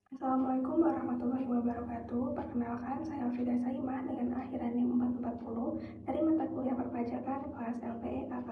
Assalamualaikum warahmatullahi wabarakatuh. Perkenalkan, saya Frida Saimah dengan akhiran NIM 440 dari mata kuliah perpajakan kelas LPE KK.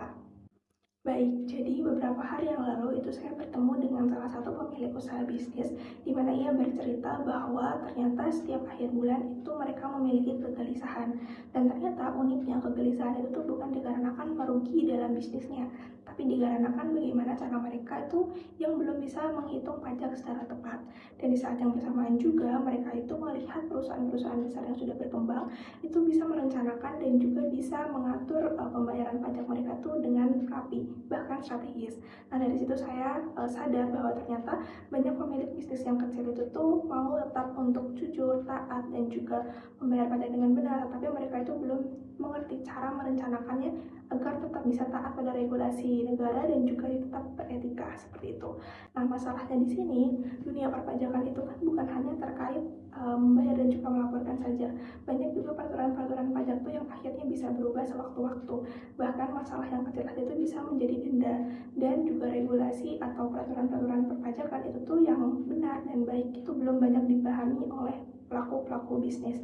Baik, jadi beberapa hari yang lalu itu saya bertemu dengan salah satu pemilik usaha bisnis di mana ia bercerita bahwa ternyata setiap akhir bulan itu mereka memiliki kegelisahan. Dan ternyata uniknya kegelisahan itu tuh bukan dikarenakan merugi dalam bisnisnya, tapi dikarenakan bagaimana cara mereka itu yang belum bisa menghitung pajak secara tepat. Dan di saat yang bersamaan juga mereka itu melihat perusahaan-perusahaan besar yang sudah berkembang itu bisa merencanakan dan juga bisa mengatur pembayaran pajak mereka tuh dengan rapi, bahkan strategis. Nah, dari situ saya sadar bahwa ternyata banyak pemilik bisnis yang kecil itu tuh mau tetap untuk jujur, taat, dan juga membayar pajak dengan benar, tapi mereka itu belum mengerti cara merencanakannya agar tetap bisa taat pada regulasi negara dan juga tetap beretika seperti itu. Nah, masalahnya di sini dunia perpajakan itu kan bukan hanya terkait membayar dan juga melaporkan saja. Banyak juga peraturan-peraturan pajak tuh yang akhirnya bisa berubah sewaktu-waktu. Bahkan masalah yang kecil aja itu bisa menjadi denda, dan juga regulasi atau peraturan-peraturan perpajakan itu tuh yang benar dan baik itu belum banyak dipahami oleh pelaku-pelaku bisnis.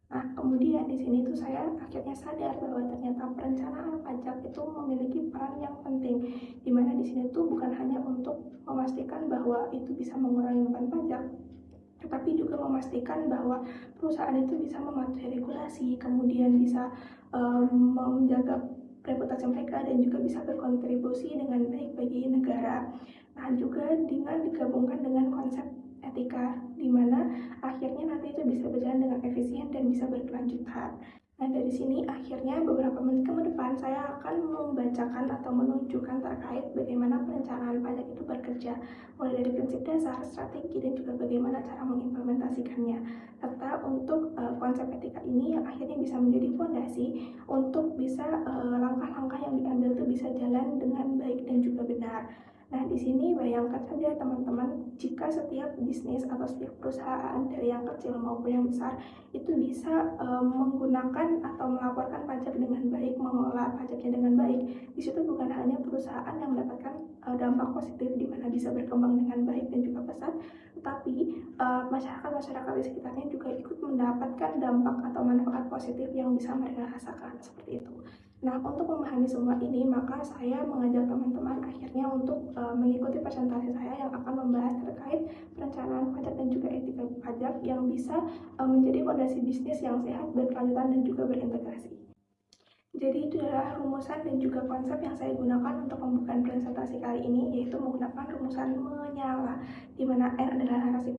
Nah, kemudian di sini tuh saya akhirnya sadar bahwa ternyata perencanaan pajak itu memiliki peran yang penting, di mana di sini tuh bukan hanya untuk memastikan bahwa itu bisa mengurangi beban pajak, tetapi juga memastikan bahwa perusahaan itu bisa mematuhi regulasi, kemudian bisa menjaga reputasi mereka dan juga bisa berkontribusi dengan baik bagi negara. Nah, juga dengan digabungkan dengan konsep etika, di mana akhirnya nanti itu bisa berjalan dengan efisien dan bisa berkelanjutan. Nah, dari sini akhirnya beberapa menit ke depan saya akan membacakan atau menunjukkan terkait bagaimana perencanaan pajak itu bekerja, mulai dari prinsip dasar, strategi, dan juga bagaimana cara mengimplementasikannya. Serta untuk konsep etika ini yang akhirnya bisa menjadi fondasi untuk bisa langkah-langkah yang diambil itu bisa jalan dengan baik dan juga benar. Nah, di sini bayangkan saja teman-teman, jika setiap bisnis atau setiap perusahaan dari yang kecil maupun yang besar itu bisa menggunakan atau melaporkan pajak dengan baik, mengelola pajaknya dengan baik. Di situ bukan hanya perusahaan yang mendapatkan dampak positif di mana bisa berkembang dengan baik dan juga pesat, tetapi masyarakat-masyarakat di sekitarnya juga ikut mendapatkan dampak atau manfaat positif yang bisa mereka rasakan seperti itu. Nah, untuk memahami semua ini, maka saya mengajak teman-teman akhirnya untuk mengikuti presentasi saya yang akan membahas terkait perencanaan pajak dan juga etika pajak yang bisa menjadi fondasi bisnis yang sehat, berkelanjutan, dan juga berintegrasi. Jadi itu adalah rumusan dan juga konsep yang saya gunakan untuk pembukaan presentasi kali ini, yaitu menggunakan rumusan menyala, di mana N adalah narasi